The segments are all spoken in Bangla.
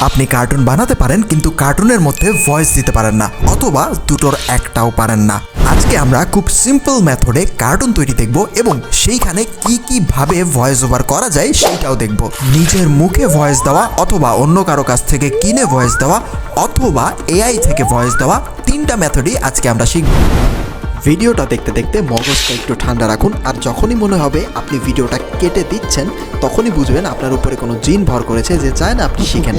আপনি কার্টুন বানাতে পারেন কিন্তু কার্টুনের মধ্যে ভয়েস দিতে পারেন না, অথবা দুটোর একটাও পারেন না। আজকে আমরা খুব সিম্পল মেথডে কার্টুন তৈরি দেখব এবং সেইখানে কি ভাবে ভয়েস ওভার করা যায় সেইটাও দেখব। নিজের মুখে ভয়েস দেওয়া, অথবা অন্য কারো কাছ থেকে কিনে ভয়েস দেওয়া, অথবা এআই থেকে ভয়েস দেওয়া, তিনটা মেথডই আজকে আমরা শিখব। ভিডিওটা দেখতে দেখতে মগজটা একটু ঠান্ডা রাখুন, আর যখনই মনে হবে আপনি ভিডিওটা কেটে দিচ্ছেন তখনই বুঝবেন আপনার উপরে কোনো জিন ভর করেছে যে চায় না আপনি শিখেন।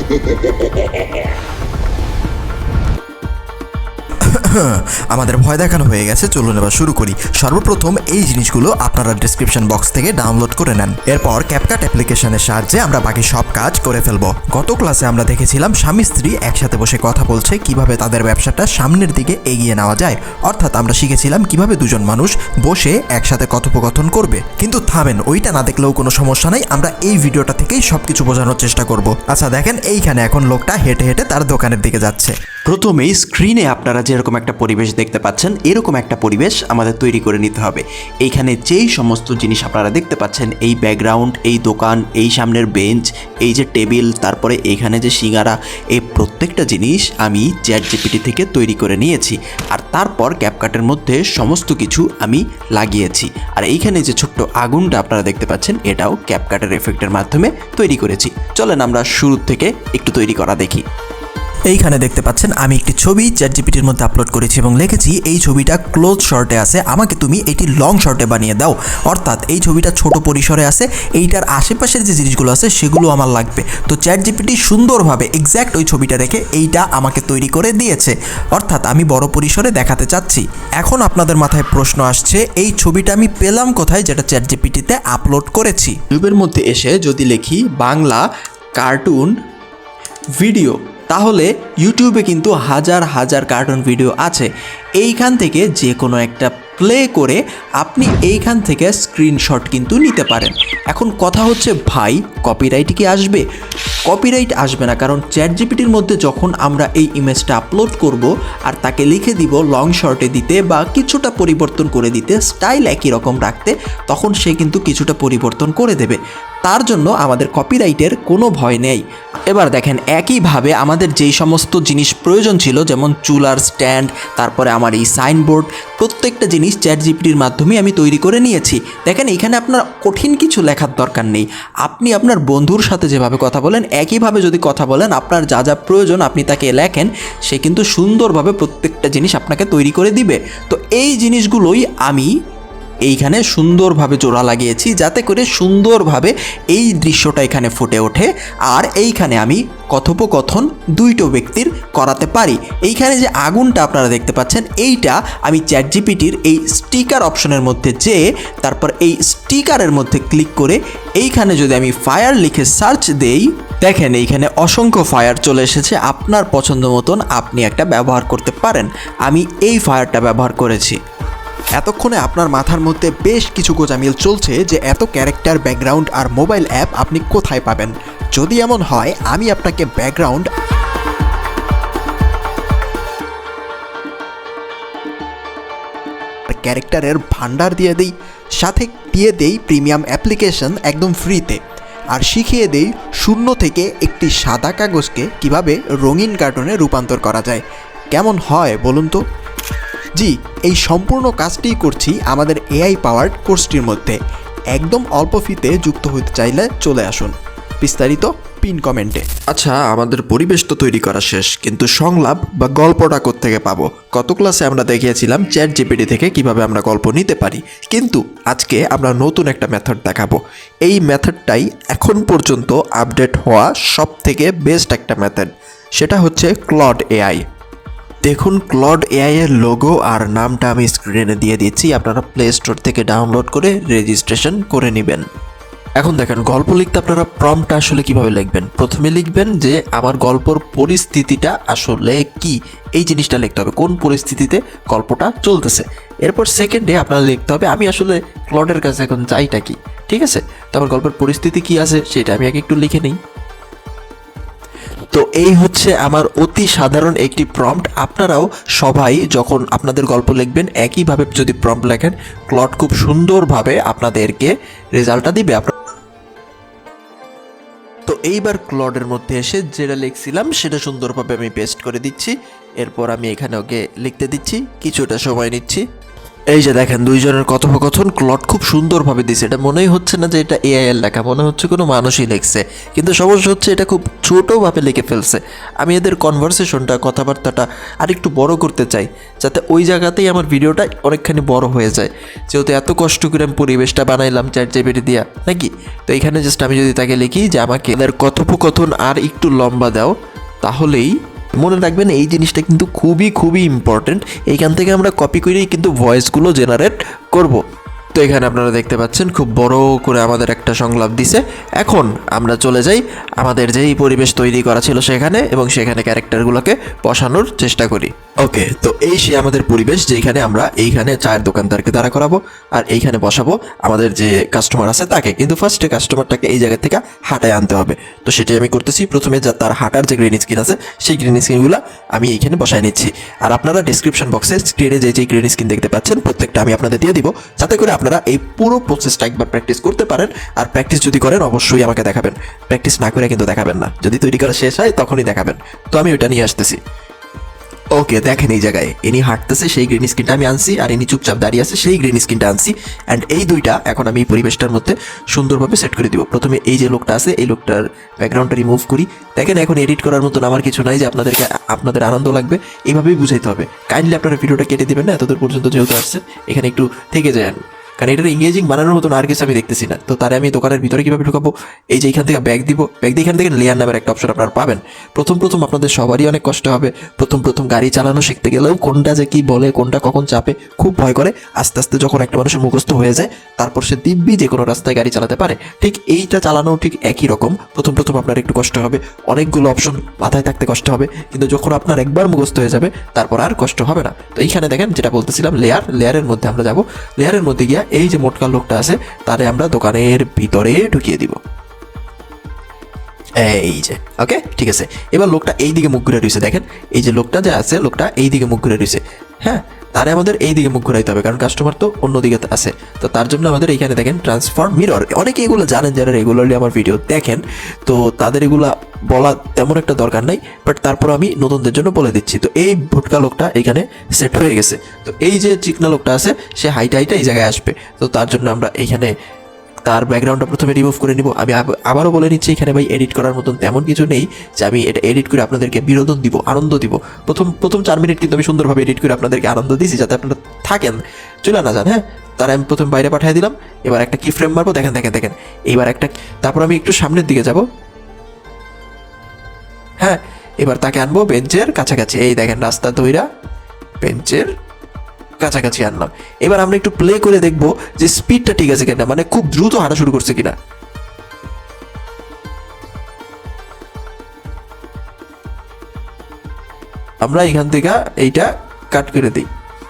আমাদের ভয় দেখানো হয়ে গেছে, চলুন এবার শুরু করি। সর্বপ্রথম এই জিনিসগুলো আপনারা ডেসক্রিপশন বক্স থেকে ডাউনলোড করে নেন। এরপর ক্যাপকাট অ্যাপ্লিকেশনের সাহায্যে আমরা বাকি সব কাজ করে ফেলবো। গত ক্লাসে আমরা দেখেছিলাম স্বামী স্ত্রী একসাথে বসে কথা বলছে কিভাবে তাদের ব্যবসাটা সামনের দিকে এগিয়ে নেওয়া যায়, অর্থাৎ আমরা শিখেছিলাম কিভাবে দুজন মানুষ বসে একসাথে কথোপকথন করবে। কিন্তু থামেন, ওইটা না দেখলেও কোনো সমস্যা নাই, আমরা এই ভিডিওটা থেকেই সবকিছু বোঝানোর চেষ্টা করব। আচ্ছা দেখেন, এইখানে এখন লোকটা হেঁটে হেঁটে তার দোকানের দিকে যাচ্ছে। প্রথমেই স্ক্রিনে আপনারা যেরকম একটা পরিবেশ দেখতে পাচ্ছেন, এরকম একটা পরিবেশ আমাদের তৈরি করে নিতে হবে। এইখানে যেই সমস্ত জিনিস আপনারা দেখতে পাচ্ছেন, এই ব্যাকগ্রাউন্ড, এই দোকান, এই সামনের বেঞ্চ, এই যে টেবিল, তারপরে এইখানে যে সিঙ্গারা, এই প্রত্যেকটা জিনিস আমি চ্যাটজিপিটি থেকে তৈরি করে নিয়েছি। আর তারপর ক্যাপকাটের মধ্যে সমস্ত কিছু আমি লাগিয়েছি। আর এইখানে যে ছোট্ট আগুনটা আপনারা দেখতে পাচ্ছেন, এটাও ক্যাপকাটের এফেক্টের মাধ্যমে তৈরি করেছি। চলেন আমরা শুরু থেকে একটু তৈরি করা দেখি। এইখানে দেখতে পাচ্ছেন আমি একটি ছবি চ্যাটজিপিটির মধ্যে আপলোড করেছি এবং লিখেছি এই ছবিটা ক্লোজ শর্টে আছে, আমাকে তুমি এটি লং শর্টে বানিয়ে দাও। অর্থাৎ এই ছবিটা ছোট পরিসরে আছে, এইটার আশেপাশের যে জিনিসগুলো আছে সেগুলো আমার লাগবে। তো চ্যাটজিপিটি সুন্দরভাবে এক্স্যাক্ট ওই ছবিটা রেখে এইটা আমাকে তৈরি করে দিয়েছে। অর্থাৎ আমি বড় পরিসরে দেখাতে চাচ্ছি। এখন আপনাদের মাথায় প্রশ্ন আসছে, এই ছবিটা আমি পেলাম কোথায় যেটা চ্যাটজিপিটিতে আপলোড করেছি? ইউটিউবের মধ্যে এসে যদি লিখি বাংলা কার্টুন ভিডিও, তাহলে ইউটিউবে কিন্তু হাজার হাজার কার্টুন ভিডিও আছে। এইখান থেকে যে কোনো একটা প্লে করে আপনি এইখান থেকে স্ক্রিনশট কিন্তু নিতে পারেন। এখন কথা হচ্ছে ভাই, কপিরাইট কি আসবে? কপিরাইট আসবে না, কারণ চ্যাটজিপিটির মধ্যে যখন আমরা এই ইমেজটা আপলোড করব আর তাকে লিখে দিব লং শর্টে দিতে বা কিছুটা পরিবর্তন করে দিতে, স্টাইল একই রকম রাখতে, তখন সে কিন্তু কিছুটা পরিবর্তন করে দেবে। তার জন্য আমাদের কপিরাইটের কোনো ভয় নেই। এবার দেখেন, একইভাবে আমাদের যেই সমস্ত জিনিস প্রয়োজন ছিল, যেমন চুলার স্ট্যান্ড, তারপরে আমার এই সাইনবোর্ড, প্রত্যেকটা জিনিস চ্যাটজিপিটির মাধ্যমে আমি তৈরি করে নিয়েছি। দেখেন, এখানে আপনার কঠিন কিছু লেখার দরকার নেই। আপনি আপনার বন্ধুর সাথে যেভাবে কথা বলেন, একইভাবে যদি কথা বলেন, আপনার যা যা প্রয়োজন আপনি তাকে লেখেন, সে কিন্তু সুন্দরভাবে প্রত্যেকটা জিনিস আপনাকে তৈরি করে দিবে। তো এই জিনিসগুলোই আমি এইখানে সুন্দরভাবে জোড়া লাগিয়েছি, যাতে করে সুন্দরভাবে এই দৃশ্যটা এখানে ফুটে ওঠে। আর এইখানে আমি কথোপকথন দুইটো ব্যক্তির করাতে পারি। এইখানে যে আগুনটা আপনারা দেখতে পাচ্ছেন, এইটা আমি চ্যাটজিপিটির এই স্টিকার অপশনের মধ্যে যেয়ে তারপর এই স্টিকারের মধ্যে ক্লিক করে এইখানে যদি আমি ফায়ার লিখে সার্চ দেই, দেখেন এইখানে অসংখ্য ফায়ার চলে এসেছে। আপনার পছন্দ মতন আপনি একটা ব্যবহার করতে পারেন। আমি এই ফায়ারটা ব্যবহার করেছি। এতক্ষণে আপনার মাথার মধ্যে বেশ কিছু গোজামিল চলছে যে এত ক্যারেক্টার, ব্যাকগ্রাউন্ড আর মোবাইল অ্যাপ আপনি কোথায় পাবেন। যদি এমন হয়, আমি আপনাকে ব্যাকগ্রাউন্ড ক্যারেক্টারের ভান্ডার দিয়ে দিই, সাথে দিয়ে দেই প্রিমিয়াম অ্যাপ্লিকেশন একদম ফ্রিতে, আর শিখিয়ে দেই শূন্য থেকে একটি সাদা কাগজকে কিভাবে রঙিন কার্টুনে রূপান্তর করা যায়। কেমন হয় বলুন তো? জি, এই সম্পূর্ণ কাজটিই করছি আমাদের এআই পাওয়ার্ড কোর্সটির মধ্যে। একদম অল্প ফিতে যুক্ত হতে চাইলে চলে আসুন, বিস্তারিত পিন কমেন্টে। আচ্ছা, আমাদের পরিবেশ তো তৈরি করা শেষ, কিন্তু সংলাপ বা গল্পটা কোত্থেকে পাবো? গত ক্লাসে আমরা দেখিয়েছিলাম চ্যাটজিপিটি থেকে কিভাবে আমরা গল্প নিতে পারি, কিন্তু আজকে আমরা নতুন একটা মেথড দেখাবো। এই মেথডটাই এখন পর্যন্ত আপডেট হওয়া সব থেকে বেস্ট একটা মেথড, সেটা হচ্ছে ক্লড এআই। দেখুন, ক্লড এআই এর লোগো আর নামটা আমি স্ক্রিনে দিয়ে দিচ্ছি, আপনারা প্লে স্টোর থেকে ডাউনলোড করে রেজিস্ট্রেশন করে নেবেন। এখন দেখেন, গল্প লিখতে আপনারা প্রম্পটটা আসলে কিভাবে লিখবেন। প্রথমে লিখবেন যে আমার গল্পর পরিস্থিতিটা আসলে কি, এই জিনিসটা লিখতে হবে, কোন পরিস্থিতিতে গল্পটা চলতেছে। এরপর সেকেন্ডে আপনারা লিখতে হবে আমি আসলে ক্লডের কাছে এখন চাইটা কি। ঠিক আছে, তো আমার গল্পের পরিস্থিতি কি আছে সেটা আমি আগে একটু লিখে নিই। তো এই হচ্ছে আমার অতি সাধারণ একটি প্রম্পট। আপনারাও সবাই যখন আপনাদের গল্প লিখবেন একইভাবে যদি প্রম্পট লেখেন, ক্লড খুব সুন্দরভাবে আপনাদেরকে রেজাল্টটা দিবে। তো এইবার ক্লডের মধ্যে এসে যেটা লিখছিলাম সেটা সুন্দরভাবে আমি পেস্ট করে দিচ্ছি। এরপর আমি এখানে ওকে লিখতে দিচ্ছি, কিছুটা সময় নিচ্ছি। এই যে দেখেন দুইজনের কথোপকথন ক্লড খুব সুন্দরভাবে দিছে। এটা মনেই হচ্ছে না যে এটা এআই এর লেখা, মনে হচ্ছে কোনো মানুষই লিখছে। কিন্তু সমস্যা হচ্ছে এটা খুব ছোটোভাবে লিখে ফেলছে। আমি এদের কনভারসেশনটা, কথাবার্তাটা আরেকটু বড় করতে চাই, যাতে ওই জায়গাতেই আমার ভিডিওটা অনেকখানি বড় হয়ে যায়। যেহেতু এত কষ্ট করে আমি পরিবেশটা বানাইলাম চ্যাটজিপিটি দিয়া, নাকি? তো এখানে জাস্ট আমি যদি তাকে লিখি যে আমাকে এদের কথোপকথন আর একটু লম্বা দাও, তাহলেই মনে রাখবেন এই জিনিসটা কিন্তু খুবই খুবই ইম্পর্টেন্ট। এইখান থেকে আমরা কপি করেই কিন্তু ভয়েসগুলো জেনারেট করব। তো এখানে আপনারা দেখতে পাচ্ছেন খুব বড় করে আমাদের একটা সংলাপ দিছে। এখন আমরা চলে যাই আমাদের যেই পরিবেশ তৈরি করা ছিল সেখানে, এবং সেখানে ক্যারেক্টারগুলোকে বসানোর চেষ্টা করি। ওকে, তো এই সে আমাদের পরিবেশ যেখানে আমরা এইখানে চায়ের দোকানদারকে দাঁড়া করাবো আর এইখানে বসাবো আমাদের যে কাস্টমার আছে তাকে। কিন্তু ফার্স্টে কাস্টমারটাকে এই জায়গা থেকে হাঁটায় আনতে হবে। তো সেটাই আমি করতেছি। প্রথমে যা তার হাঁটার যে গ্রিন স্ক্রিন আছে সেই গ্রিন স্ক্রিনগুলো আমি এইখানে বসায় নিচ্ছি। আর আপনারা ডিসক্রিপশন বক্সে স্ক্রিনে যে গ্রিন স্ক্রিন দেখতে পাচ্ছেন প্রত্যেকটা আমি আপনাদের দিয়ে দিব, যাতে করে আপনারা এই পুরো প্রসেসটা একবার প্র্যাকটিস করতে পারেন। আর প্র্যাকটিস যদি করেন অবশ্যই আমাকে দেখাবেন, প্র্যাকটিস না করে কিন্তু দেখাবেন না। যদি তৈরি করা শেষ হয় তখনই দেখাবেন। তো আমি ওইটা নিয়ে আসতেছি। ওকে, দেখেন এই জায়গায় ইনি হাঁটতেছে সেই গ্রিন স্ক্রিনটা আমি আনছি, আর ইনি চুপচাপ দাঁড়িয়ে আছে সেই গ্রিন স্ক্রিনটা আনছি। অ্যান্ড এই দুইটা এখন আমি এই পরিবেশটার মধ্যে সুন্দরভাবে সেট করে দিব। প্রথমে এই যে লোকটা আছে এই লোকটার ব্যাকগ্রাউন্ডটা রিমুভ করি। দেখেন এখন এডিট করার মতন আমার কিছু নাই যে আপনাদের আনন্দ লাগবে, এইভাবেই বুঝাইতে হবে। কাইন্ডলি আপনারা ভিডিওটা কেটে দেবেন না, এতদূর পর্যন্ত যেহেতু আসছেন এখানে একটু থেকে যান, কারণ এটার ইংগেজিং বানানোর মতন আর কিছু আমি দেখতেছি না। তো তারে আমি দোকানের ভিতরে কীভাবে ঢুকাবো? এই যে এখান থেকে ব্যাগ দিব, ব্যাগ দিয়ে এখান থেকে লেয়ার নামের একটা অপশন আপনারা পাবেন। প্রথম আপনাদের সবারই অনেক কষ্ট হবে। প্রথম গাড়ি চালানো শিখতে গেলেও কোনটা যে কি বলে, কোনটা কখন চাপে খুব ভয় করে। আস্তে আস্তে যখন একটা মানুষের মুখস্থ হয়ে যায় তারপর সে দিব্যি যে কোনো রাস্তায় গাড়ি চালাতে পারে। ঠিক এইটা চালানো ঠিক একই রকম। প্রথম আপনার একটু কষ্ট হবে, অনেকগুলো অপশন মাথায় থাকতে কষ্ট হবে, কিন্তু যখন আপনার একবার মুখস্থ হয়ে যাবে তারপর আর কষ্ট হবে না। তো এইখানে দেখেন যেটা বলতেছিলাম, লেয়ারের মধ্যে আমরা যাব। লেয়ারের মধ্যে গিয়া এই যে মোটকার লোকটা আছে তারে আমরা দোকানের ভিতরে ঢুকিয়ে দিব। এই যে ওকে, ঠিক আছে। এবার লোকটা এই দিকে মুখ ঘুরে রয়েছে, দেখেন এই যে লোকটা যে আছে লোকটা এই দিকে মুখ ঘুরে রয়েছে। হ্যাঁ, তারে আমাদের এই দিকে মুখ ঘুরাইতে হবে, কারণ কাস্টমার তো অন্য দিকে আছে। তো তার জন্য আমাদের এইখানে দেখেন ট্রান্সফর্ম মিরর। অনেকে এগুলো জানেন যারা রেগুলারলি আমার ভিডিও দেখেন, তো তাদের এগুলা বলা তেমন একটা দরকার নাই, বাট তারপর আমি নতুনদের জন্য বলে দিচ্ছি। তো এই ভুটকা লোকটা এখানে সেট হয়ে গেছে। তো এই যে চিকনা লোকটা আছে সে হাইটা এই জায়গায় আসবে। তো তার জন্য আমরা এইখানে তার ব্যাকগ্রাউন্ডটা প্রথমে রিমুভ করে নিব। আমি আবারও বলে নিচ্ছি এখানে ভাই এডিট করার মতন তেমন কিছু নেই যে আমি এটা এডিট করে আপনাদেরকে বিনোদন দিব, আনন্দ দিব। প্রথম 4 মিনিট কিন্তু আমি সুন্দরভাবে এডিট করে আপনাদেরকে আনন্দ দিয়েছি, যাতে আপনারা থাকেন, চলে না যান। হ্যাঁ, তারা আমি প্রথম বাইরে পাঠিয়ে দিলাম। এবার একটা কি ফ্রেম মারবো, দেখেন এইবার একটা, তারপর আমি একটু সামনের দিকে যাব। হ্যাঁ, এবার তাকে আনবো বেঞ্চের কাছাকাছি। এই দেখেন রাস্তা ধইরা বেঞ্চের কাছাকাছি আনলাম। এবার আমরা একটু প্লে করে দেখবো যে স্পিডটা ঠিক আছে কিনা, মানে খুব দ্রুত হাঁটা শুরু করছে কিনা। আমরা এখান থেকে এইটা কাট করে দিই,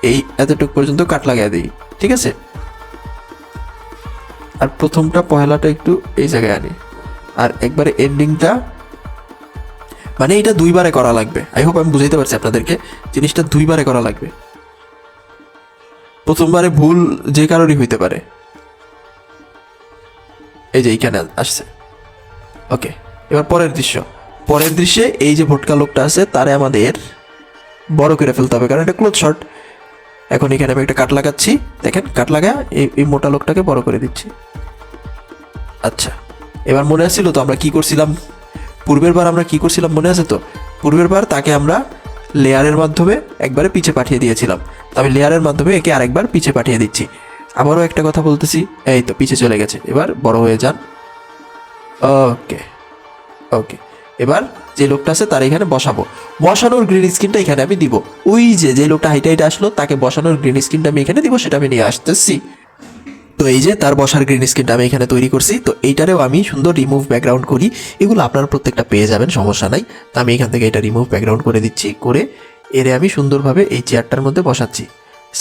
এই এতটুকু পর্যন্ত কাট লাগিয়ে দিই, ঠিক আছে। আর প্রথমটা পহেলাটা একটু এই জায়গায় আনি, আর একবারে এন্ডিংটা, মানে এটা 2 বারে করা লাগবে। আই হোপ আমি বুঝাইতে পারছি আপনাদেরকে, জিনিসটা 2 বারে করা লাগবে। প্রথমবারে ভুল যে কারোরই হইতে পারে। এই যে এইখানে আসছে। ওকে, এবার পরের দৃশ্যে এই যে ভোটকা লোকটা আছে তারে আমাদের বড় করে ফেলতে হবে, কারণ এটা ক্লোজ শট। এখন এখানে আমি একটা কাট লাগাচ্ছি, দেখেন কাট লাগা এই মোটা লোকটাকে বড় করে দিচ্ছি। আচ্ছা, এবার মনে আসছিল তো আমরা কি করছিলাম পূর্বের বার, মনে আছে তো? পূর্বের বার তাকে আমরা লেয়ারের মাধ্যমে একবারে পিছে পাঠিয়ে দিয়েছিলাম। তো আমি লেয়ারের মাধ্যমে একে আরেকবার পিছে পাঠিয়ে দিচ্ছি। আবারও একটা কথা বলতেছি, এই তো পিছে চলে গেছে। এবার বড় হয়ে যান। ওকে, এবার যে লোকটা আছে তার এখানে বসানোর গ্রিন স্ক্রিনটা এখানে আমি দিব। ওই যে লোকটা হাইটা আসলো তাকে বসানোর গ্রিন স্ক্রিনটা আমি এখানে দিব, সেটা আমি নিয়ে আসতেছি। তো এই যে তার বসার গ্রিন স্ক্রিনটা আমি এখানে তৈরি করছি। তো এইটারেও আমি সুন্দর রিমুভ ব্যাকগ্রাউন্ড করি, এগুলো আপনারা প্রত্যেকটা পেয়ে যাবেন, সমস্যা নাই। তো আমি এখান থেকে এটা রিমুভ ব্যাকগ্রাউন্ড করে দিচ্ছি, করে এরে আমি সুন্দরভাবে এই চেয়ারটার মধ্যে বসাচ্ছি।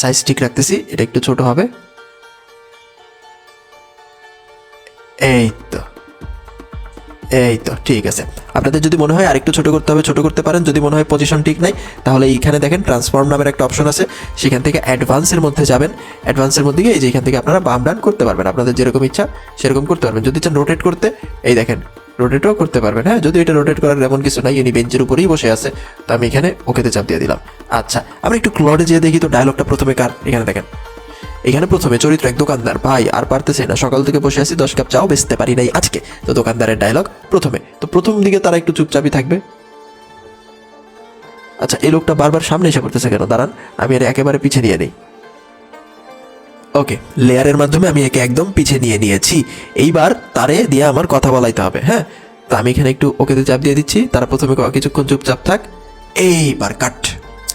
সাইজ ঠিক রাখতেছি, এটা একটু ছোট হবে। এই তো ঠিক আছে। আপনাদের যদি মনে হয় আরেকটু ছোট করতে হবে ছোট করতে পারেন, যদি মনে হয় পজিশন ঠিক নাই তাহলে এইখানে দেখেন ট্রান্সফর্ম নামের একটা অপশন আছে, সেখান থেকে অ্যাডভান্সের মধ্যে যাবেন। অ্যাডভান্সের মধ্যে গিয়ে এই যে এখান থেকে আপনারা বাম ডান করতে পারবেন, আপনাদের যেরকম ইচ্ছা সেরকম করতে পারবেন। যদি চান রোটেট করতে, এই দেখেন রোটেটও করতে পারবেন। হ্যাঁ, যদি এটা রোটেট করার এমন কিছু নাই, ইনি বেঞ্চের উপরেই বসে আছে, তো আমি এখানে ওকেতে চাপ দিয়ে দিলাম। আচ্ছা, আমরা একটু ক্লডে যেয়ে দেখি তো ডায়লগটা প্রথমে কার। এখানে দেখেন, এখানে প্রথমে চরিত্র এক দোকানদার, ভাই আর পারতেছে না, সকাল থেকে বসে আছি, 10 কাপ চাও বেচতে পারি নাই আজকে। তো দোকানদারের ডায়লগ প্রথমে, তো প্রথম দিকে তারা একটু চুপচাপই থাকবে। আচ্ছা, এই লোকটা বারবার সামনে এসে পড়তেছে কেন? দাঁড়ান, আমি এর একেবারে পিছে নিয়ে নিই। ওকে, লেয়ারের মাধ্যমে আমি একে একদম পিছে নিয়ে নিয়েছি। এইবার তারে দিয়ে আমার কথা বলাইতে হবে। হ্যাঁ, তো আমি এখানে একটু ওকেতে চাপ দিয়ে দিচ্ছি। তারা প্রথমে কিছুক্ষণ চুপচাপ থাক। এইবার কাট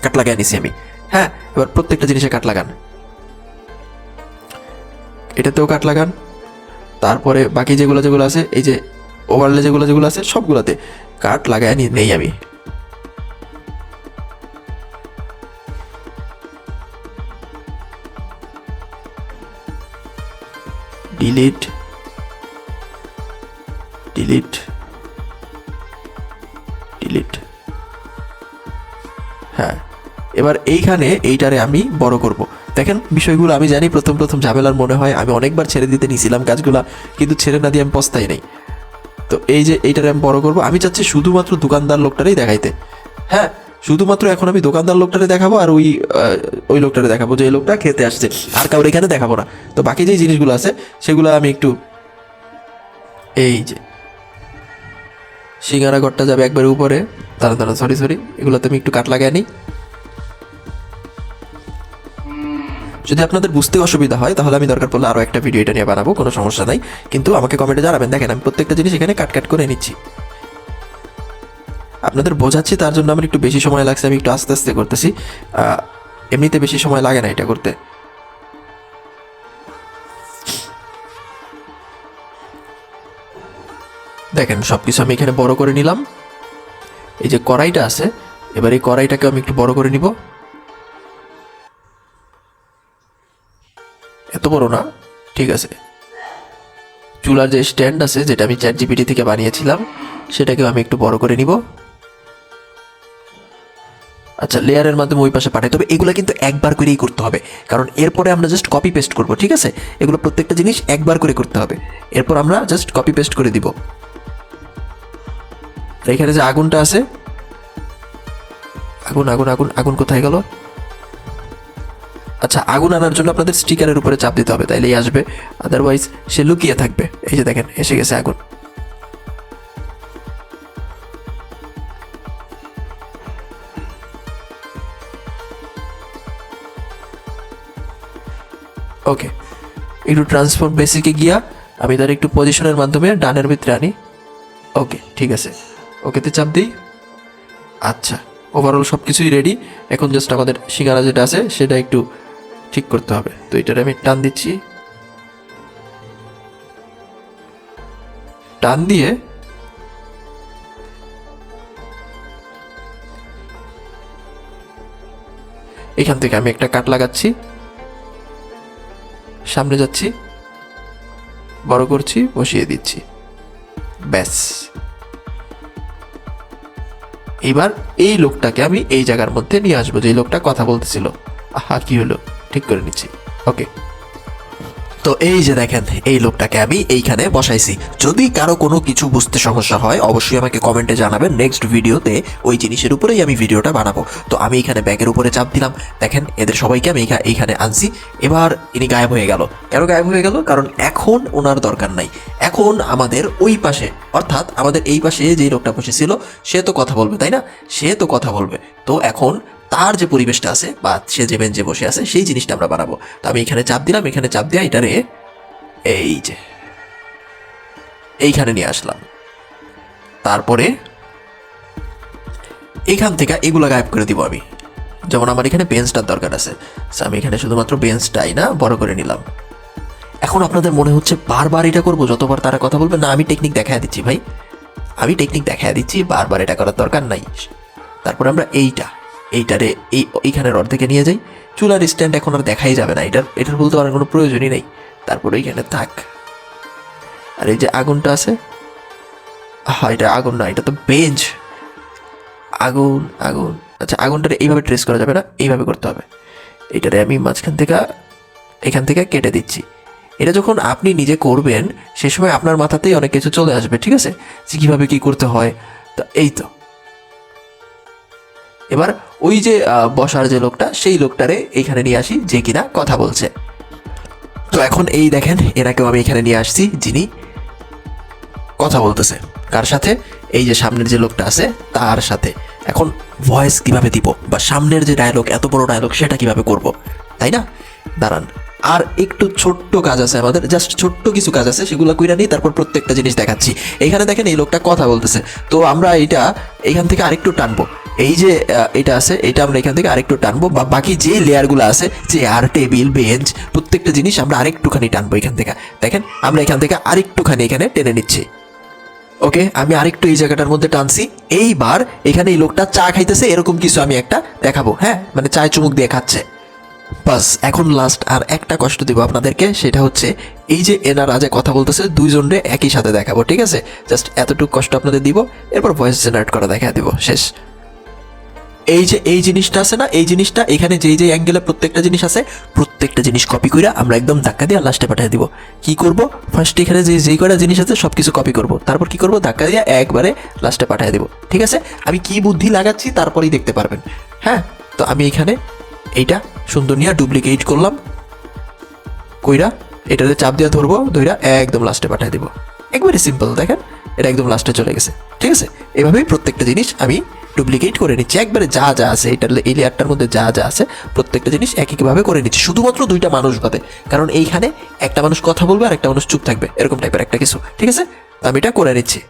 কাট লাগাই নিছি আমি। হ্যাঁ, এবার প্রত্যেকটা জিনিসে কাট লাগান, এটাতেও কাট লাগান। তারপরে বাকি যেগুলো যেগুলো আছে, এই যে ওভারলে যেগুলো আছে সবগুলোতে কাট লাগাই নেই আমি। Delete delete delete. হ্যাঁ, এবার এইখানে এইটারে আমি বড় করব। দেখেন, বিষয়গুলো আমি জানি প্রথম প্রথম ঝামেলার মনে হয়, আমি অনেকবার ছেড়ে দিতে নিয়েছিলাম কাজগুলা, কিন্তু ছেড়ে না দিয়ে আমি পস্তাই নাই। তো এই যে এইটারে আমি বড় করব, আমি চাচ্ছি শুধুমাত্র দোকানদার লোকটারেই দেখাইতে। হ্যাঁ, শুধুমাত্র এখন আমি দোকানদার লোকটারে দেখাবো, আর ওই লোকটারে দেখাবো যে এই লোকটা খেতে আসছে, আর কাউর এখানে দেখাবো না। তো বাকি যে জিনিসগুলো আছে সেগুলো আমি একটু, এই যে সিঙ্গারা ঘরটা যাবে একবারে উপরে, দাঁড়া সরি এগুলোতে আমি একটু কাট লাগাই নিই। যদি আপনাদের বুঝতে অসুবিধা হয় তাহলে আমি দরকার পড়লে আরও একটা ভিডিও এটা নিয়ে বানাবো, কোনো সমস্যা নাই, কিন্তু আমাকে কমেন্টে জানাবেন। দেখেন, আমি প্রত্যেকটা জিনিস এখানে কাট করে নিচ্ছি, আপনাদের বোঝাচ্ছি, তার জন্য আমার একটু বেশি সময় লাগছে, আমি একটু আস্তে আস্তে করতেছি। এমনিতে বেশি সময় লাগে না এটা করতে। দেখেন, সব কিছু আমি এখানে বড় করে নিলাম। এই যে কড়াইটা আছে, এবার এই কড়াইটাকে আমি একটু বড় করে নিব। এত বড় না, ঠিক আছে। চুলার যে স্ট্যান্ড আছে, যেটা আমি ChatGPT থেকে বানিয়েছিলাম, সেটাকেও আমি একটু বড় করে নিব। আচ্ছা, লেয়ারের মাধ্যমে ওই পাশে পাঠাই, তবে এগুলো কিন্তু একবার করেই করতে হবে, কারণ এরপরে আমরা জাস্ট কপি পেস্ট করব। ঠিক আছে, এগুলো প্রত্যেকটা জিনিস একবার করে করতে হবে, এরপর আমরা জাস্ট কপি পেস্ট করে দিব। এখানে যে আগুনটা আছে, আগুন আগুন আগুন আগুন কোথায় গেল? আচ্ছা, আগুন আনার জন্য আপনাদের স্টিকারের উপরে চাপ দিতে হবে, তাইলেই আসবে, আদারওয়াইজ সে লুকিয়ে থাকবে। এই যে দেখেন, এসে গেছে আগুন। ওকে, একটু ট্রান্সফর্ম বেসিকে গিয়া আমি তার একটু পজিশনের মাধ্যমে ডানের ভিতরে আনি। ওকে, ঠিক আছে, ওকেতে চাপ দিই। আচ্ছা, ওভারঅল সব কিছুই রেডি। এখন জাস্ট আমাদের সিঙ্গারা যেটা আছে সেটা একটু ঠিক করতে হবে। তো এটারে আমি টান দিচ্ছি, টান দিয়ে এখান থেকে আমি একটা কাট লাগাচ্ছি, সামনে যাচ্ছি, বড় করছি, বসিয়ে দিচ্ছি, ব্যাস। এবার এই লোকটাকে আমি এই জায়গার মধ্যে নিয়ে আসবো, যে লোকটা কথা বলতেছিল। আহা, কি হলো, ঠিক করে নিচ্ছি। ওকে, তো এই যে দেখেন, এই লোকটাকে আমি এইখানে বসাইছি। যদি কারো কোনো কিছু বুঝতে সমস্যা হয় অবশ্যই আমাকে কমেন্টে জানাবেন, নেক্সট ভিডিওতে ওই জিনিসের উপরেই আমি ভিডিওটা বানাবো। তো আমি এখানে ব্যাগের উপরে চাপ দিলাম, দেখেন এদের সবাইকে আমি এইখানে আনছি। এবার ইনি গায়েব হয়ে গেল। কেন গায়েব হয়ে গেল? কারণ এখন ওনার দরকার নাই। এখন আমাদের ওই পাশে, অর্থাৎ আমাদের এই পাশে যে লোকটা বসেছিল সে তো কথা বলবে, তাই না? সে তো কথা বলবে, তো এখন তার যে পরিবেশটা আছে বা সে যে বেঞ্চে বসে আছে সেই জিনিসটা আমরা বানাবো। তো আমি এখানে চাপ দিলাম, এখানে চাপ দিয়ে এটারে এই যে এইখানে নিয়ে আসলাম। তারপরে এখান থেকে এগুলো গায়েব করে দিব আমি। যেমন আমার এখানে বেঞ্চটার দরকার আছে, আমি এখানে শুধুমাত্র বেঞ্চটাই না বড় করে নিলাম। এখন আপনাদের মনে হচ্ছে বারবার এটা করবো, যতবার তারা কথা বলবে? না, আমি টেকনিক দেখায় দিচ্ছি ভাই, আমি টেকনিক দেখায় দিচ্ছি, বারবার এটা করার দরকার নাই। তারপরে আমরা এইটারে এইখানের অর্ধেকে নিয়ে যাই। চুলার স্ট্যান্ড এখন আর দেখাই যাবে না, এটার বলতে পারার কোনো প্রয়োজনই নেই। তারপরে এইখানে থাক। আর এই যে আগুনটা আছে, হ্যাঁ এটা আগুন না, এটা তো বেঞ্চ। আগুন আগুন, আচ্ছা আগুনটারে এইভাবে ট্রেস করা যাবে না, এইভাবে করতে হবে। এইটারে আমি মাঝখান থেকে এখান থেকে কেটে দিচ্ছি। এটা যখন আপনি নিজে করবেন সে সময় আপনার মাথাতেই অনেক কিছু চলে আসবে, ঠিক আছে, যে কীভাবে কী করতে হয়। তো এই তো এবার ওই যে বসার যে লোকটা, সেই লোকটারে এইখানে নিয়ে আসি যে কিনা কথা বলছে। তো এখন এই দেখেন এনাকেও আমি এখানে নিয়ে আসছি যিনি কথা বলতেছে। কার সাথে? এই যে সামনের যে লোকটা আছে তার সাথে। এখন ভয়েস কিভাবে দিব বা সামনের যে ডায়লগ, এত বড় ডায়লগ, সেটা কিভাবে করব, তাই না? দাঁড়ান, আর একটু ছোট্ট কাজ আছে আমাদের, জাস্ট ছোট্ট কিছু কাজ আছে, সেগুলো কইরা নিই, তারপর প্রত্যেকটা জিনিস দেখাচ্ছি। এইখানে দেখেন এই লোকটা কথা বলতেছে, তো আমরা এইটা এখান থেকে আরেকটু টানবো। এই যে এটা আছে, এটা আমরা এখান থেকে আরেকটু টানবো, বা বাকি যে লেয়ারগুলো আছে, চেয়ার, টেবিল, বেঞ্চ, প্রত্যেকটা জিনিস আমরা আরেকটুখানি টানবো এখান থেকে। দেখেন আমরা এখান থেকে আরেকটুখানি এখানে টেনে নিচ্ছি। ওকে, আমি আরেকটু এই জায়গাটার মধ্যে টানছি। এইবার এখানে এই লোকটা চা খাইতেছে, এরকম কিছু আমি একটা দেখাবো। হ্যাঁ, মানে চায় চুমুক দিয়ে খাচ্ছে। বাস, এখন লাস্ট আর একটা কষ্ট দিব আপনাদেরকে, সেটা হচ্ছে এই যে এনারা যে কথা বলতেছে দুইজনরে একই সাথে দেখাবো, ঠিক আছে? জাস্ট এতটুকু কষ্ট আপনাদের দিব, এরপর ভয়েস জেনারেট করা দেখা দিব, শেষ। এই যে এই জিনিসটা আছে না, এই জিনিসটা এখানে যেই যে অ্যাঙ্গেলে প্রত্যেকটা জিনিস আছে, প্রত্যেকটা জিনিস কপি করে আমরা একদম ধাক্কা দিয়ে লাস্টে পাঠিয়ে দিব। কি করব? ফার্স্ট এখানে যেই কটা জিনিস আছে সব কিছু কপি করব, তারপর কি করব? ধাক্কা দিয়ে একবারে লাস্টে পাঠিয়ে দিব, ঠিক আছে? আমি কি বুদ্ধি লাগাচ্ছি তারপরেই দেখতে পারবেন। হ্যাঁ, তো আমি এখানে এইটা সুন্দর নিয়ে ডুপ্লিকেট করলাম, কইরা এটাতে চাপ দিয়ে ধরবো, ধইরা একদম লাস্টে পাঠিয়ে দিব। একবারে সিম্পল, দেখেন এটা একদম লাস্টে চলে গেছে, ঠিক আছে? এভাবেই প্রত্যেকটা জিনিস আমি ডুপ্লিকেট করে নিচ্ছি, একবারে যা যা আছে এটা এই লেয়ারটার মধ্যে যা যা আছে প্রত্যেকটা জিনিস একইভাবে করে নিচ্ছি, শুধুমাত্র দুইটা মানুষ বাদে। কারণ এইখানে একটা মানুষ কথা বলবে আর একটা মানুষ চুপ থাকবে, এরকম টাইপের একটা কিছু, ঠিক আছে? আমি এটা করে নিচ্ছি।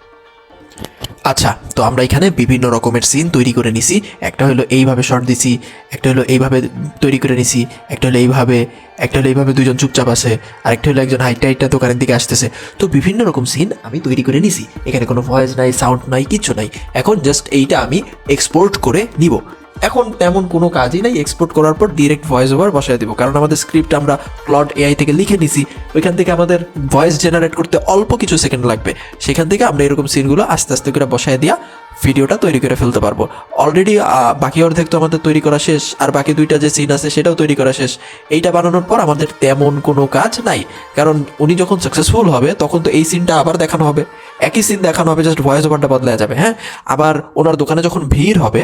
আচ্ছা, তো আমরা এখানে বিভিন্ন রকমের সিন তৈরি করে নিছি। একটা হলো এইভাবে শর্ট দিছি, একটা হলো এইভাবে তৈরি করে নিছি, একটা হলো এইভাবে, একটা হলো এইভাবে দুজন চুপচাপ আছে, আরেকটা হলো একজন হাইটা হাইটা দোকানের দিকে আসতেছে। তো বিভিন্ন রকম সিন আমি তৈরি করে নিছি। এখানে কোনো ভয়েস নাই, সাউন্ড নাই, কিচ্ছু নাই। এখন জাস্ট এইটা আমি এক্সপোর্ট করে নিব। এখন তেমন কোনো কাজই নাই, এক্সপোর্ট করার পর ডিরেক্ট ভয়েস ওভার বসায় দিব, কারণ আমাদের স্ক্রিপ্ট আমরা ক্লড এআই থেকে লিখে নিছি। ওইখান থেকে আমাদের ভয়েস জেনারেট করতে অল্প কিছু সেকেন্ড লাগবে, সেখান থেকে আমরা এরকম সিনগুলো আস্তে আস্তে করে বসায় দিয়া ভিডিওটা তৈরি করে ফেলতে পারবো। অলরেডি বাকি অর্ধেক তো আমাদের তৈরি করা শেষ, আর বাকি দুইটা যে সিন আছে সেটাও তৈরি করা শেষ। এইটা বানানোর পর আমাদের তেমন কোনো কাজ নাই, কারণ উনি যখন সাকসেসফুল হবে তখন তো এই সিনটা আবার দেখানো হবে, একই সিন দেখানো হবে, জাস্ট ভয়েস ওভারটা বদলে যাবে। হ্যাঁ, আবার ওনার দোকানে যখন ভিড় হবে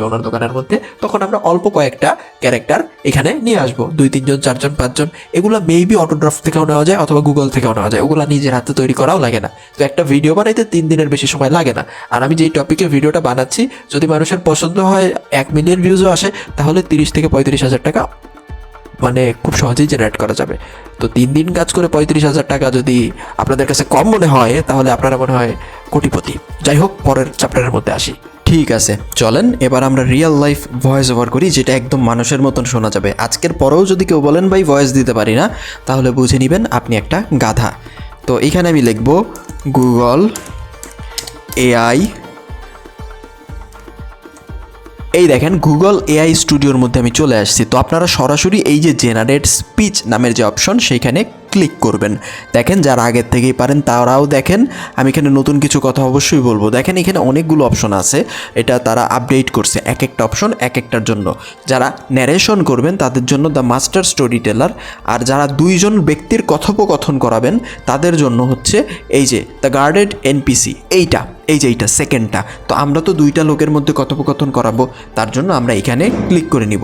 ওনার দোকানের মধ্যে, তখন আমরা অল্প কয়েকটা ক্যারেক্টার এখানে নিয়ে আসবো, 2-3 জন, 4 জন, 5 জন। এগুলো মেবি অটোগ্রাফ থেকেও নেওয়া যায় অথবা গুগল থেকেও নেওয়া যায়, ওগুলো নিজের হাতে তৈরি করাও লাগে না। তো একটা ভিডিও বানাইতে 3 দিনের বেশি সময় লাগে না। আর আমি যেই টপিকে ভিডিওটা বানাচ্ছি, যদি মানুষের পছন্দ হয়, 1 মিলিয়ন ভিউজও আসে, তাহলে 30 থেকে 35 হাজার টাকা মানে খুব সহজেই জেনারেট করা যাবে। তো 3 দিন কাজ করে 35,000 টাকা যদি আপনাদের কাছে কম মনে হয়, তাহলে আপনারা মনে হয় কোটিপতি। যাই হোক, পরের চ্যাপ্টারের মধ্যে আসি। ঠিক আছে, চলেন এবার আমরা রিয়েল লাইফ ভয়েস ওভার করি, যেটা একদম মানুষের মতন শোনা যাবে। আজকের পরেও যদি কেউ বলেন ভাই ভয়েস দিতে পারি না, তাহলে বুঝে নেবেন আপনি একটা গাধা। তো এখানে আমি লিখব গুগল এআই। এই দেখেন গুগল এআই স্টুডিওর মধ্যে আমি চলে আসছি। তো আপনারা সরাসরি এই যে জেনারেট স্পিচ নামের যে অপশন, সেইখানে ক্লিক করবেন। দেখেন যারা আগের থেকেই পারেন তারাও দেখেন, আমি এখানে নতুন কিছু কথা অবশ্যই বলবো। দেখেন এখানে অনেকগুলো অপশন আছে, এটা তারা আপডেট করছে, এক একটা অপশন এক একটার জন্য। যারা ন্যারেশন করবেন তাদের জন্য দ্য মাস্টার স্টোরি টেলার, আর যারা 2 জন ব্যক্তির কথোপকথন করাবেন তাদের জন্য হচ্ছে এই যে দ্য গার্ডেড এনপিসি, এইটা সেকেন্ডটা। তো আমরা তো 2টা লোকের মধ্যে কথোপকথন করাবো, তার জন্য আমরা এখানে ক্লিক করে নিব।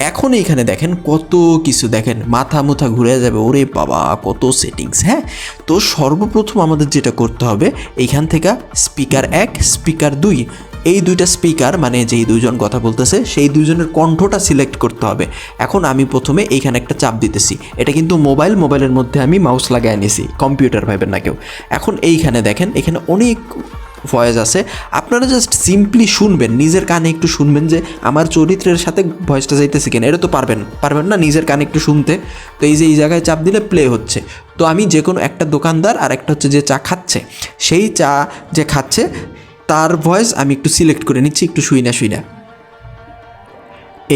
এখন এইখানে দেখেন কত কিছু, দেখেন মাথা মুথা ঘুরে যাবে, ওরে বাবা কত সেটিংস। হ্যাঁ, তো সর্বপ্রথম আমাদের যেটা করতে হবে, এইখান থেকে স্পিকার 1, স্পিকার 2, এই 2টা স্পিকার মানে যেই 2 জন কথা বলতেছে সেই 2 জনের কণ্ঠটা সিলেক্ট করতে হবে। এখন আমি প্রথমে এইখানে একটা চাপ দিতেছি, এটা কিন্তু মোবাইলের মধ্যে আমি মাউস লাগায় নিছি, কম্পিউটার ভাবেন না কেউ। এখন এইখানে দেখেন, এখানে অনেক ভয়েস আছে, আপনারা জাস্ট সিম্পলি শুনবেন, নিজের কানে একটু শুনবেন যে আমার চরিত্রের সাথে ভয়েসটা যাইতেছে কিনা। এটা তো পারবেন না নিজের কানে একটু শুনতে। তো এই যে এই জায়গায় চাপ দিলে প্লে হচ্ছে। তো আমি যে কোনো একটা দোকানদার আর একটা হচ্ছে যে চা খাচ্ছে, সেই চা যে খাচ্ছে তার ভয়েস আমি একটু সিলেক্ট করে নিচ্ছি, একটু শুই না।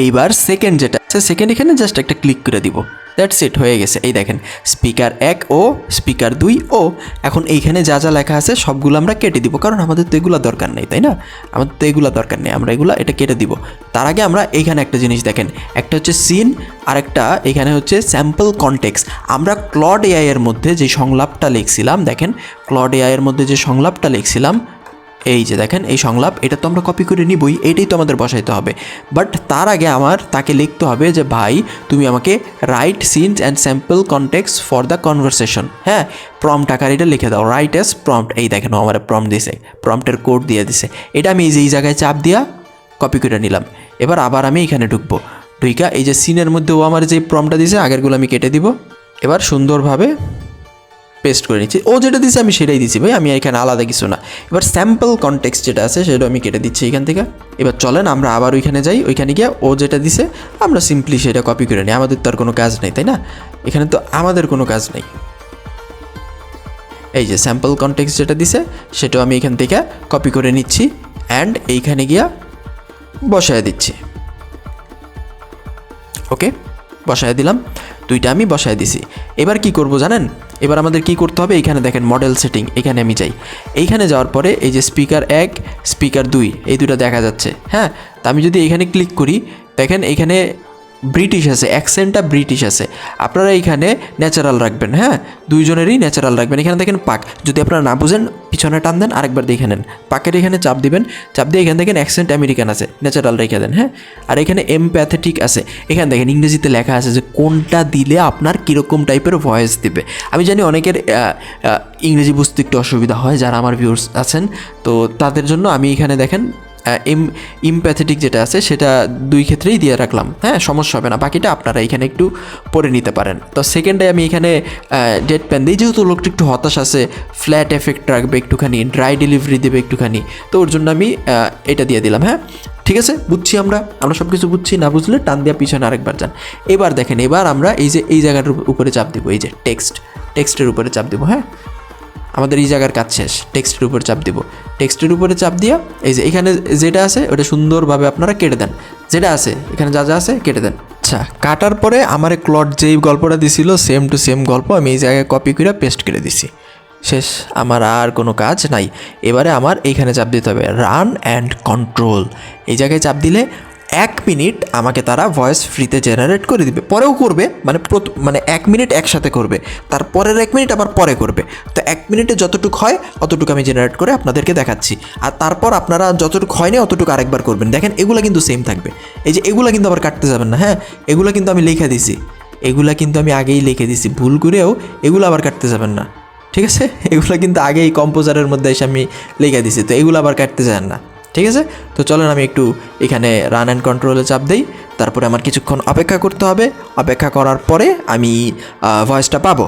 এইবার সেকেন্ড যেটা আছে সেকেন্ড এখানে জাস্ট একটা ক্লিক করে দিব, দ্যাটস ইট, হয়ে গেছে। এই দেখেন স্পিকার 1 ও স্পিকার 2 ও। এখন এইখানে যা যা লেখা আছে সবগুলো আমরা কেটে দিব, কারণ আমাদের তো এগুলো দরকার নেই, তাই না? আমাদের তো এগুলো দরকার নেই, আমরা এগুলো এটা কেটে দিব। তার আগে আমরা এইখানে একটা জিনিস দেখেন, একটা হচ্ছে সিন আর একটা এখানে হচ্ছে স্যাম্পল কনটেক্সট। আমরা ক্লড এআই এর মধ্যে যে সংলাপটা লিখছিলাম, দেখেন ক্লড এআই এর মধ্যে যে সংলাপটা লিখছিলাম, এই যে দেখেন এই সংলাপ, এটা তো আমরা কপি করে নিবই, এইটাই তো আমাদের বসাইতে হবে। বাট তার আগে আমার তাকে লিখতে হবে যে ভাই তুমি আমাকে write scenes and sample context for the conversation, হ্যাঁ প্রম্পট আকারে এটা লিখে দাও, রাইট অ্যাজ প্রম্পট। এই দেখেন আমার প্রম্পট দিছে, প্রম্পটের কোড দিয়ে দিছে। এটা আমি এই যে এই জায়গায় চাপ দিয়া কপি করে নিলাম। এবার আবার আমি এখানে ঢুকবো, ঢুইকা এই যে সিনের মধ্যে ও আমার যে প্রম্পটটা দিছে আগেরগুলো আমি কেটে দিব। এবার সুন্দরভাবে পেস্ট করে নিচ্ছি, ও যেটা দিচ্ছে আমি সেটাই দিচ্ছি ভাই, আমি এখানে আলাদা কিছু না। এবার স্যাম্পল কনটেক্সট যেটা আছে সেটা আমি কেটে দিচ্ছি এখান থেকে। এবার চলেন আমরা আবার ওইখানে যাই, ওইখানে গিয়ে ও যেটা দিছে আমরা সিম্পলি সেটা কপি করে নিই, আমাদের তো আর কোনো কাজ নেই, তাই না? এখানে তো আমাদের কোনো কাজ নেই। এই যে স্যাম্পল কনটেক্সট যেটা দিছে সেটাও আমি এখান থেকে কপি করে নিচ্ছি অ্যান্ড এইখানে গিয়া বসায় দিচ্ছি। ওকে, বসায় দিলাম, দুইটা আমি বসায় দিছি। এবার কি করব জানেন? এবার আমাদের কি করতে হবে, এইখানে দেখেন মডেল সেটিং, এখানে আমি যাই। এইখানে যাওয়ার পরে এই যে স্পিকার 1 স্পিকার 2 এই দুটো দেখা যাচ্ছে, হ্যাঁ। তা আমি যদি এখানে ক্লিক করি, দেখেন এখানে ব্রিটিশ আছে, অ্যাকসেন্টটা ব্রিটিশ আছে। আপনারা এইখানে ন্যাচারাল রাখবেন, হ্যাঁ দুইজনেরই ন্যাচারাল রাখবেন। এখানে দেখেন পাক, যদি আপনারা না বুঝেন পিছনে টান দেন, আরেকবার দেখে নেন, পাকের এখানে চাপ দিবেন, চাপ দিয়ে এখানে দেখেন অ্যাকসেন্ট আমেরিকান আছে, ন্যাচারাল রেখে দেন, হ্যাঁ। আর এখানে এমপ্যাথেটিক আছে, এখানে দেখেন ইংরেজিতে লেখা আছে যে কোনটা দিলে আপনার কীরকম টাইপের ভয়েস দিবে। আমি জানি অনেকের ইংরেজি বুঝতে একটু অসুবিধা হয়, যারা আমার ভিউয়ার্স আছেন, তো তাদের জন্য আমি এখানে দেখেন ইমপ্যাথেটিক যেটা আছে সেটা দুই ক্ষেত্রেই দিয়ে রাখলাম, হ্যাঁ সমস্যা হবে না। বাকিটা আপনারা এখানে একটু পড়ে নিতে পারেন। তো সেকেন্ডে আমি এখানে ডেড প্যান দিই, যেহেতু লোকটা একটু হতাশ আছে, ফ্ল্যাট এফেক্ট রাখবে একটুখানি, ড্রাই ডেলিভারি দেবে একটুখানি, তো ওর জন্য আমি এটা দিয়ে দিলাম, হ্যাঁ ঠিক আছে। বুঝছি, আমরা সব কিছু বুঝছি, না বুঝলে টান দেওয়া পিছনে আরেকবার যান। এবার দেখেন, এবার আমরা এই যে এই জায়গাটার উপরে চাপ দিব, এই যে টেক্সটের উপরে চাপ দিব, হ্যাঁ আমাদের এই জায়গার কাজ শেষ। টেক্সটের উপরে চাপ দিব, টেক্সটের উপরে চাপ দিয়া এই যে এখানে যেটা আছে ওটা সুন্দরভাবে আপনারা কেটে দেন, যেটা আছে এখানে যা যা আছে কেটে দেন। আচ্ছা, কাটার পরে আমার ক্লড যেই গল্পটা দিছিল সেম টু সেম গল্প আমি এই জায়গায় কপি করে পেস্ট করে দিছি, শেষ। আমার আর কোনো কাজ নাই। এবারে আমার এইখানে চাপ দিতে হবে রান অ্যান্ড কন্ট্রোল, এই জায়গায় চাপ দিলে 1 মিনিট আমাকে তারা ভয়েস ফ্রিতে জেনারেট করে দিবে, পরেও করবে, মানে 1 মিনিট একসাথে করবে, তারপরের 1 মিনিট আবার পরে করবে। তো 1 মিনিটে যতটুকু হয় অতটুকু আমি জেনারেট করে আপনাদেরকে দেখাচ্ছি, আর তারপর আপনারা যতটুকু হয়নি অতটুকু আরেকবার করবেন। দেখেন এগুলো কিন্তু সেম থাকবে, এই যে এগুলো কিন্তু আবার কাটতে যাবেন না, হ্যাঁ এগুলো কিন্তু আমি লিখে দিছি, এগুলা কিন্তু আমি আগেই লিখে দিছি, ভুল করেও এগুলো আবার কাটতে যাবেন না, ঠিক আছে? এগুলো কিন্তু আগেই কম্পোজারের মধ্যে এসে আমি লিখে দিছি, তো এগুলো আবার কাটতে যান না, ঠিক আছে? তো চলেন আমি একটু এখানে রান অ্যান্ড কন্ট্রোলে চাপ দিই, তারপরে আমার কিছুক্ষণ অপেক্ষা করতে হবে, অপেক্ষা করার পরে আমি ভয়েসটা পাবো।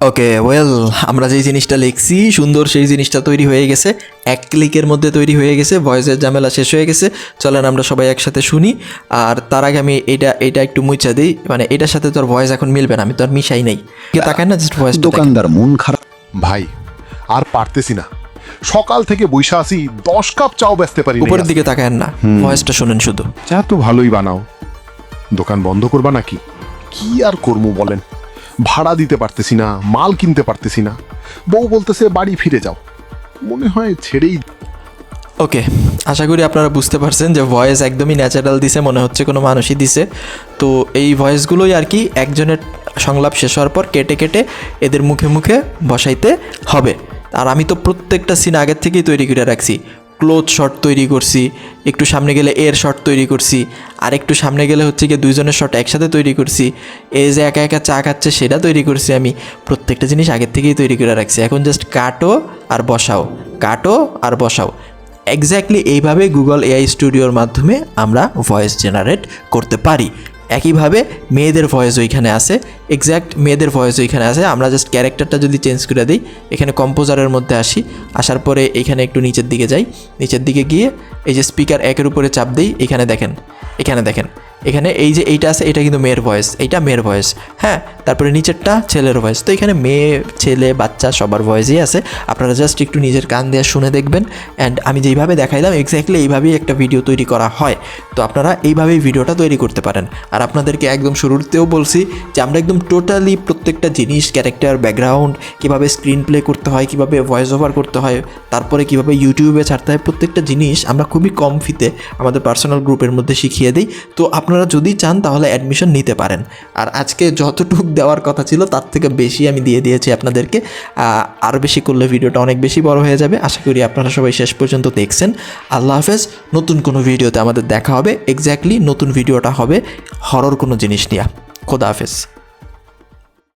ওকে ওয়েল, আমরা যেই জিনিসটা লিখছি সুন্দর সেই জিনিসটা তৈরি হয়ে গেছে, 1 ক্লিকের মধ্যে তৈরি হয়ে গেছে, ভয়েসের ঝামেলা শেষ হয়ে গেছে। চলেন আমরা সবাই একসাথে শুনি। আর তার আগে আমি এটা একটু মুছা দিই, মানে এটার সাথে তো আর ভয়েস এখন মিলবে না, আমি তো আর মিশাই নাই, তাকায় না জাস্ট ভয়েস। দোকানদার মন খারাপ। ভাই আর পারতেছি না, সকাল থেকে বৈশা আছি, 10 কাপ চাও বেচতে পারি না। উপরের দিকে তাকায় না, ভয়েসটা শুনেন শুধু। চা তো ভালোই বানাও, দোকান বন্ধ করবা নাকি? কি আর করবো বলেন, ভাড়া দিতে পারতেছি না, মাল কিনতে পারতেছি না, বউ বলতেছে বাড়ি ফিরে যাও, মনে হয় ছেড়েই। ওকে, আশা করি আপনারা বুঝতে পারছেন যে ভয়েস একদমই ন্যাচারাল দিছে, মনে হচ্ছে কোনো মানুষই দিছে। তো এই ভয়েসগুলোই আর কি একজনের সংলাপ শেষ হওয়ার পর কেটে কেটে এদের মুখে মুখে বসাইতে হবে। আর আমি তো প্রত্যেকটা সিন আগের থেকেই তৈরি করে রাখছি, ক্লোজ শট তৈরি করছি, একটু সামনে গেলে এর শট তৈরি করছি, আর একটু সামনে গেলে হচ্ছে গিয়ে দুইজনের শট একসাথে তৈরি করছি, এই যে একা একা চা খাচ্ছে সেটা তৈরি করছি। আমি প্রত্যেকটা জিনিস আগের থেকেই তৈরি করে রাখছি, এখন জাস্ট কাটো আর বসাও, কাটো আর বসাও। এক্স্যাক্টলি এইভাবে গুগল এআই স্টুডিওর মাধ্যমে আমরা ভয়েস জেনারেট করতে পারি। একইভাবে মেয়েদের ভয়েস ওইখানে আছে, এক্স্যাক্ট মেয়েদের ভয়েস ওইখানে আছে। আমরা জাস্ট ক্যারেক্টারটা যদি চেঞ্জ করে দিই, এখানে কম্পোজারের মধ্যে আসি, আসার পরে এখানে একটু নিচের দিকে যাই, নিচের দিকে গিয়ে এই যে স্পিকার 1-এর উপরে চাপ দিই, এখানে দেখেন এখানে এই যে এইটা আছে এটা কিন্তু মেয়ের ভয়েস, এইটা মেয়ের ভয়েস, হ্যাঁ। তারপরে নিচেরটা ছেলের ভয়েস। তো এখানে মেয়ে ছেলে বাচ্চা সবার ভয়েসই আছে, আপনারা জাস্ট একটু নিজের কান দিয়ে শুনে দেখবেন। অ্যান্ড আমি যেইভাবে দেখাইলাম এক্স্যাক্টলি এইভাবেই একটা ভিডিও তৈরি করা হয়। তো আপনারা এইভাবেই ভিডিওটা তৈরি করতে পারেন। আর আপনাদেরকে একদম শুরুতেও বলছি যে আমরা একদম টোটালি প্রত্যেকটা জিনিস, ক্যারেক্টার, ব্যাকগ্রাউন্ড, কীভাবে স্ক্রিন প্লে করতে হয়, কীভাবে ভয়েস ওভার করতে হয়, তারপরে কীভাবে ইউটিউবে ছাড়তে হয়, প্রত্যেকটা জিনিস আমরা খুবই কম ফিতে আমাদের পার্সোনাল গ্রুপের মধ্যে শিখিয়ে দিই। তো আপনারা যদি চান তাহলে অ্যাডমিশন নিতে পারেন। আর আজকে যতটুকু দেওয়ার কথা ছিল তার থেকে বেশি আমি দিয়ে দিয়েছি আপনাদেরকে। আরও বেশি করলে ভিডিওটা অনেক বেশি বড় হয়ে যাবে। আশা করি আপনারা সবাই শেষ পর্যন্ত দেখছেন। আল্লাহ হাফেজ। নতুন কোনো ভিডিওতে আমাদের দেখা হবে। এক্স্যাক্টলি নতুন ভিডিওটা হবে হরর কোনো জিনিস নিয়ে। খোদা হাফেজ।